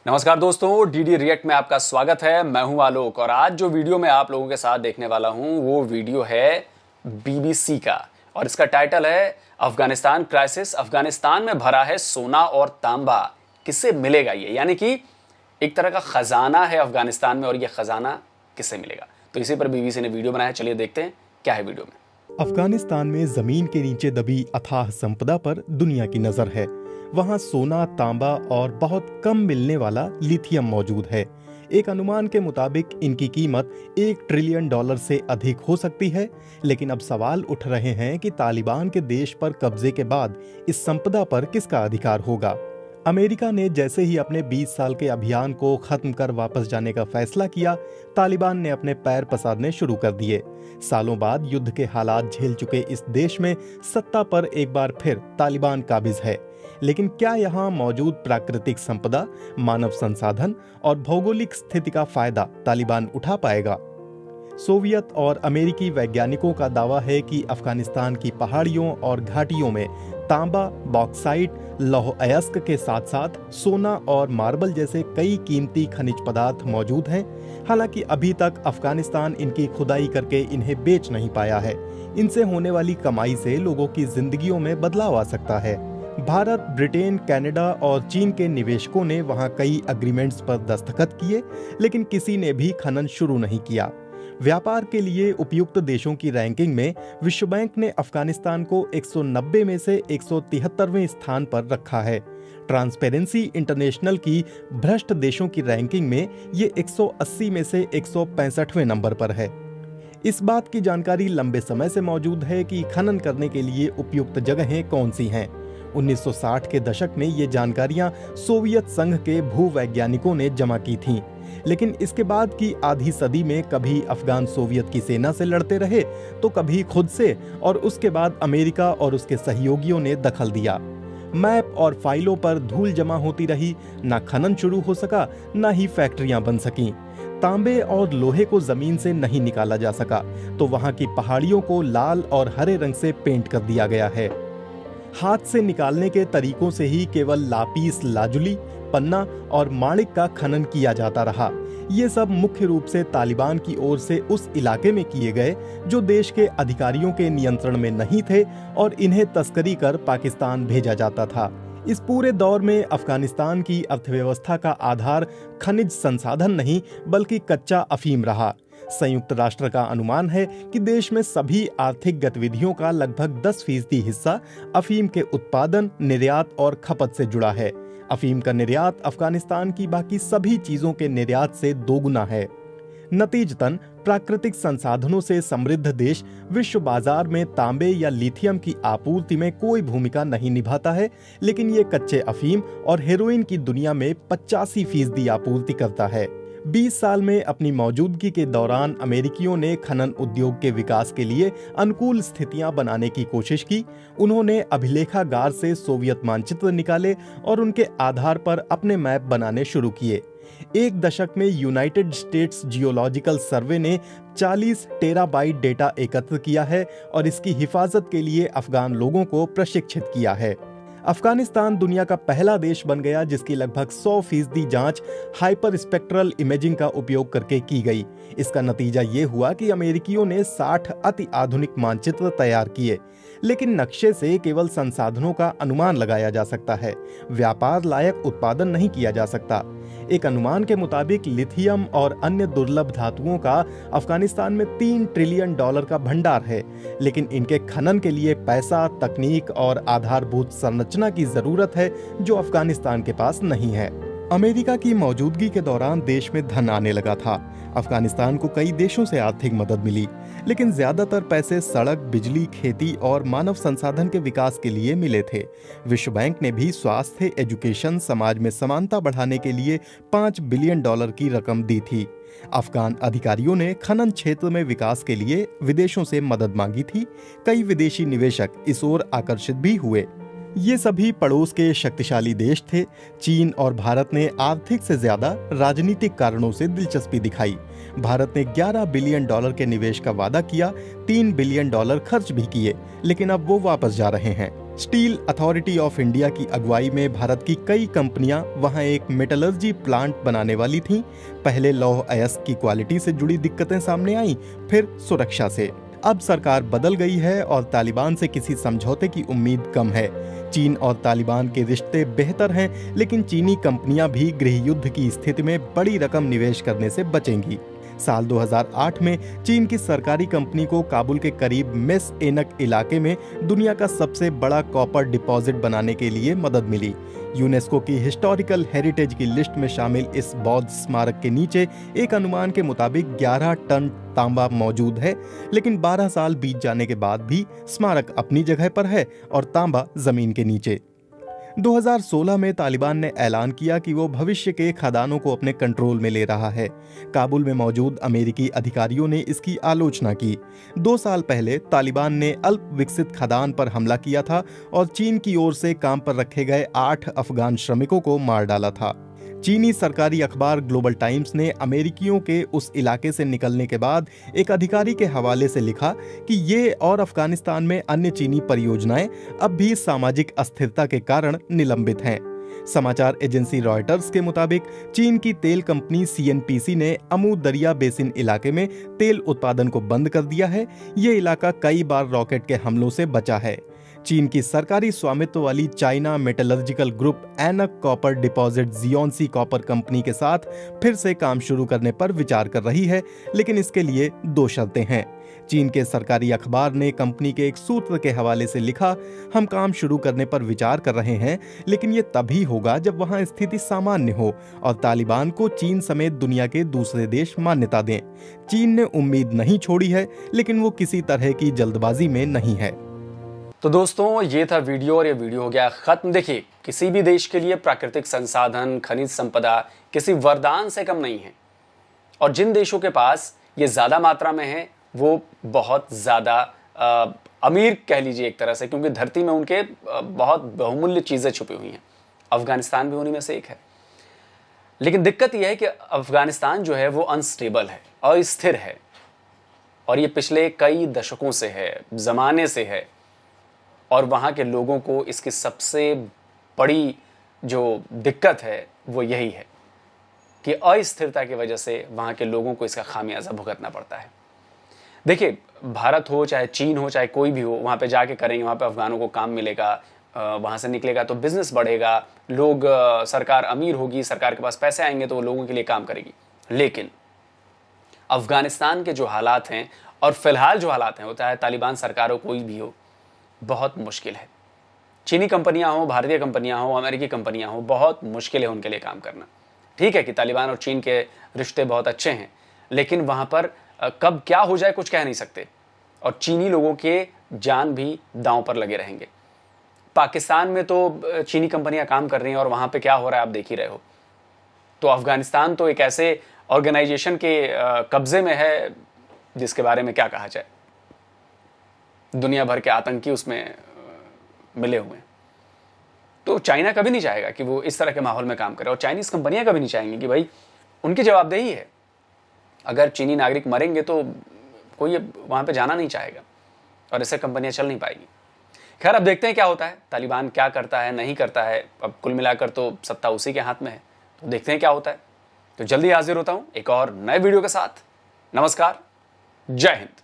नमस्कार दोस्तों, DD react में आपका स्वागत है। मैं हूं आलोक और आज जो वीडियो मैं आप लोगों के साथ देखने वाला हूं वो वीडियो है बीबीसी का और इसका टाइटल है अफगानिस्तान क्राइसिस। अफगानिस्तान में भरा है सोना और तांबा, किससे मिलेगा ये? यानी कि एक तरह का खजाना है अफगानिस्तान में और ये खजाना किससे मिलेगा? तो इसी पर बीबीसी ने वीडियो बनाया। चलिए देखते हैं क्या है वीडियो में। अफगानिस्तान में जमीन के नीचे दबी अथाह संपदा पर दुनिया की नजर है। वहां सोना, तांबा और बहुत कम मिलने वाला लिथियम मौजूद है। एक अनुमान के मुताबिक इनकी कीमत $1 ट्रिलियन से अधिक हो सकती है। लेकिन अब सवाल उठ रहे हैं कि तालिबान के देश पर कब्जे के बाद इस संपदा पर किसका अधिकार होगा। अमेरिका ने जैसे ही अपने 20 साल के अभियान को खत्म कर वापस जाने का फैसला किया, तालिबान ने अपने पैर पसारने शुरू कर दिए। सालों बाद युद्ध के हालात झेल चुके इस देश में सत्ता पर एक बार फिर तालिबान काबिज है। लेकिन क्या यहाँ मौजूद प्राकृतिक संपदा, मानव संसाधन और भौगोलिक स्थिति का फायदा तालिबान उठा पाएगा? सोवियत और अमेरिकी वैज्ञानिकों का दावा है कि अफगानिस्तान की पहाड़ियों और घाटियों में तांबा, बॉक्साइट, लौह अयस्क के साथ साथ सोना और मार्बल जैसे कई कीमती खनिज पदार्थ मौजूद हैं। हालांकि अभी तक अफगानिस्तान इनकी खुदाई करके इन्हें बेच नहीं पाया है। इनसे होने वाली कमाई से लोगों की जिंदगियों में बदलाव आ सकता है। भारत, ब्रिटेन, कनाडा और चीन के निवेशकों ने वहां कई एग्रीमेंट्स पर दस्तखत किए, लेकिन किसी ने भी खनन शुरू नहीं किया। व्यापार के लिए उपयुक्त देशों की रैंकिंग में विश्व बैंक ने अफगानिस्तान को 190 में से 173वें स्थान पर रखा है। ट्रांसपेरेंसी इंटरनेशनल की भ्रष्ट देशों की रैंकिंग में ये 180 में से 165वें नंबर पर है। इस बात की जानकारी लंबे समय से मौजूद है कि खनन करने के लिए उपयुक्त जगहें कौन सी हैं। 1960 के दशक में ये जानकारियां सोवियत संघ के भूवैज्ञानिकों ने जमा की थीं। लेकिन इसके बाद की आधी सदी में कभी अफगान सोवियत की सेना से लड़ते रहे तो कभी खुद से, और उसके बाद अमेरिका और उसके सहयोगियों ने दखल दिया। मैप और फाइलों पर धूल जमा होती रही, ना खनन शुरू हो सका, ना ही फैक्ट्रियां बन सकीं। तांबे और लोहे को जमीन से नहीं निकाला जा सका तो वहां की पहाड़ियों को लाल और हरे रंग से पेंट कर दिया गया है। हाथ से निकालने के तरीकों से ही केवल लापीस लाजुली, पन्ना और माणिक का खनन किया जाता रहा। ये सब मुख्य रूप से तालिबान की ओर से उस इलाके में किए गए जो देश के अधिकारियों के नियंत्रण में नहीं थे और इन्हें तस्करी कर पाकिस्तान भेजा जाता था। इस पूरे दौर में अफगानिस्तान की अर्थव्यवस्था का आधार खनिज संसाधन नहीं बल्कि कच्चा अफीम रहा। संयुक्त राष्ट्र का अनुमान है कि देश में सभी आर्थिक गतिविधियों का लगभग 10% हिस्सा अफीम के उत्पादन, निर्यात और खपत से जुड़ा है। अफीम का निर्यात अफगानिस्तान की बाकी सभी चीजों के निर्यात से दोगुना है। नतीजतन प्राकृतिक संसाधनों से समृद्ध देश विश्व बाजार में तांबे या लिथियम की आपूर्ति में कोई भूमिका नहीं निभाता है, लेकिन ये कच्चे अफीम और हेरोइन की दुनिया में 85% आपूर्ति करता है। 20 साल में अपनी मौजूदगी के दौरान अमेरिकियों ने खनन उद्योग के विकास के लिए अनुकूल स्थितियां बनाने की कोशिश की। उन्होंने अभिलेखागार से सोवियत मानचित्र निकाले और उनके आधार पर अपने मैप बनाने शुरू किए। एक दशक में यूनाइटेड स्टेट्स जियोलॉजिकल सर्वे ने 40 टेराबाइट डेटा एकत्र किया है और इसकी हिफाजत के लिए अफगान लोगों को प्रशिक्षित किया है। अफगानिस्तान दुनिया का पहला देश बन गया जिसकी लगभग 100% जांच हाइपर स्पेक्ट्रल इमेजिंग का उपयोग करके की गई। इसका नतीजा ये हुआ कि अमेरिकियों ने 60 अति आधुनिक मानचित्र तैयार किए, लेकिन नक्शे से केवल संसाधनों का अनुमान लगाया जा सकता है, व्यापार लायक उत्पादन नहीं किया जा सकता। एक अनुमान के मुताबिक लिथियम और अन्य दुर्लभ धातुओं का अफगानिस्तान में $3 ट्रिलियन का भंडार है, लेकिन इनके खनन के लिए पैसा, तकनीक और आधारभूत संरचना की जरूरत है जो अफगानिस्तान के पास नहीं है। अमेरिका की मौजूदगी के दौरान देश में धन आने लगा था। अफगानिस्तान को कई देशों से आर्थिक मदद मिली, लेकिन ज्यादातर पैसे सड़क, बिजली, खेती और मानव संसाधन के विकास के लिए मिले थे। विश्व बैंक ने भी स्वास्थ्य, एजुकेशन, समाज में समानता बढ़ाने के लिए $5 बिलियन की रकम दी थी। अफगान अधिकारियों ने खनन क्षेत्र में विकास के लिए विदेशों से मदद मांगी थी। कई विदेशी निवेशक इस ओर आकर्षित भी हुए। ये सभी पड़ोस के शक्तिशाली देश थे। चीन और भारत ने आर्थिक से ज्यादा राजनीतिक कारणों से दिलचस्पी दिखाई। भारत ने $11 बिलियन के निवेश का वादा किया, $3 बिलियन खर्च भी किए, लेकिन अब वो वापस जा रहे हैं। स्टील अथॉरिटी ऑफ इंडिया की अगुवाई में भारत की कई कंपनियां वहां एक मेटलर्जी प्लांट बनाने वाली थीं। पहले लौह अयस्क की क्वालिटी से जुड़ी दिक्कतें सामने आईं, फिर सुरक्षा से। अब सरकार बदल गई है और तालिबान से किसी समझौते की उम्मीद कम है। चीन और तालिबान के रिश्ते बेहतर हैं, लेकिन चीनी कंपनियां भी गृह युद्ध की स्थिति में बड़ी रकम निवेश करने से बचेंगी। साल 2008 में चीन की सरकारी कंपनी को काबुल के करीब मेस एनक इलाके में दुनिया का सबसे बड़ा कॉपर डिपॉजिट बनाने के लिए मदद मिली। यूनेस्को की हिस्टोरिकल हेरिटेज की लिस्ट में शामिल इस बौद्ध स्मारक के नीचे एक अनुमान के मुताबिक 11 टन तांबा मौजूद है, लेकिन 12 साल बीत जाने के बाद भी स्मारक अपनी जगह पर है और तांबा जमीन के नीचे। 2016 में तालिबान ने ऐलान किया कि वो भविष्य के खदानों को अपने कंट्रोल में ले रहा है। काबुल में मौजूद अमेरिकी अधिकारियों ने इसकी आलोचना की। 2 साल पहले तालिबान ने अल्प विकसित खदान पर हमला किया था और चीन की ओर से काम पर रखे गए 8 अफगान श्रमिकों को मार डाला था। चीनी सरकारी अखबार ग्लोबल टाइम्स ने अमेरिकियों के उस इलाके से निकलने के बाद एक अधिकारी के हवाले से लिखा कि ये और अफगानिस्तान में अन्य चीनी परियोजनाएं अब भी सामाजिक अस्थिरता के कारण निलंबित हैं। समाचार एजेंसी रॉयटर्स के मुताबिक चीन की तेल कंपनी सीएनपीसी ने अमू दरिया बेसिन इलाके में तेल उत्पादन को बंद कर दिया है। ये इलाका कई बार रॉकेट के हमलों से बचा है। चीन की सरकारी स्वामित्व वाली चाइना मेटलर्जिकल ग्रुप एनक कॉपर डिपॉजिट जियोनसी कॉपर कंपनी के साथ फिर से काम शुरू करने पर विचार कर रही है, लेकिन इसके लिए 2 शर्तें हैं। चीन के सरकारी अखबार ने कंपनी के एक सूत्र के हवाले से लिखा, हम काम शुरू करने पर विचार कर रहे हैं, लेकिन ये तभी होगा जब वहां स्थिति सामान्य हो और तालिबान को चीन समेत दुनिया के दूसरे देश मान्यता दें। चीन ने उम्मीद नहीं छोड़ी है, लेकिन वो किसी तरह की जल्दबाजी में नहीं है। तो दोस्तों, ये था वीडियो और ये वीडियो हो गया खत्म। देखिए, किसी भी देश के लिए प्राकृतिक संसाधन, खनिज संपदा किसी वरदान से कम नहीं है, और जिन देशों के पास ये ज्यादा मात्रा में है वो बहुत ज्यादा अमीर कह लीजिए एक तरह से, क्योंकि धरती में उनके बहुत बहुमूल्य चीजें छुपी हुई हैं। अफगानिस्तान भी उन्हीं में से एक है। लेकिन दिक्कत यह है कि अफगानिस्तान जो है वो अनस्टेबल है, अस्थिर है, और ये पिछले कई दशकों से है, जमाने से है। और वहाँ के लोगों को इसकी सबसे बड़ी जो दिक्कत है वो यही है कि अस्थिरता की वजह से वहाँ के लोगों को इसका खामियाजा भुगतना पड़ता है। देखिए, भारत हो चाहे चीन हो चाहे कोई भी हो, वहाँ पे जाके करेंगे, वहाँ पे अफगानों को काम मिलेगा, वहाँ से निकलेगा तो बिजनेस बढ़ेगा, लोग, सरकार अमीर होगी, सरकार के पास पैसे आएंगे तो वो लोगों के लिए काम करेगी। लेकिन अफगानिस्तान के जो हालात हैं और फिलहाल जो हालात हैं, वो चाहे तालिबान सरकार हो कोई भी हो, बहुत मुश्किल है। चीनी कंपनियां हो, भारतीय कंपनियां हो, अमेरिकी कंपनियां हो, बहुत मुश्किल है उनके लिए काम करना। ठीक है कि तालिबान और चीन के रिश्ते बहुत अच्छे हैं, लेकिन वहां पर कब क्या हो जाए कुछ कह नहीं सकते, और चीनी लोगों के जान भी दांव पर लगे रहेंगे। पाकिस्तान में तो चीनी कंपनियां काम कर रही हैं और वहां पे क्या हो रहा है आप देख ही रहे हो। तो अफगानिस्तान तो एक ऐसे ऑर्गेनाइजेशन के कब्जे में है जिसके बारे में क्या कहा जाए। दुनिया भर के आतंकी उसमें मिले हुए हैं। तो चाइना कभी नहीं चाहेगा कि वो इस तरह के माहौल में काम करे, और चाइनीज कंपनियां कभी नहीं चाहेंगी कि भाई उनकी जवाबदेही है। अगर चीनी नागरिक मरेंगे तो कोई वहां पे जाना नहीं चाहेगा, और ऐसे कंपनियां चल नहीं पाएगी। खैर, अब देखते हैं क्या होता है, तालिबान क्या करता है नहीं करता है। अब कुल मिलाकर तो सत्ता उसी के हाथ में है, तो देखते हैं क्या होता है। तो जल्दी हाजिर होता हूं एक और नए वीडियो के साथ। नमस्कार, जय हिंद।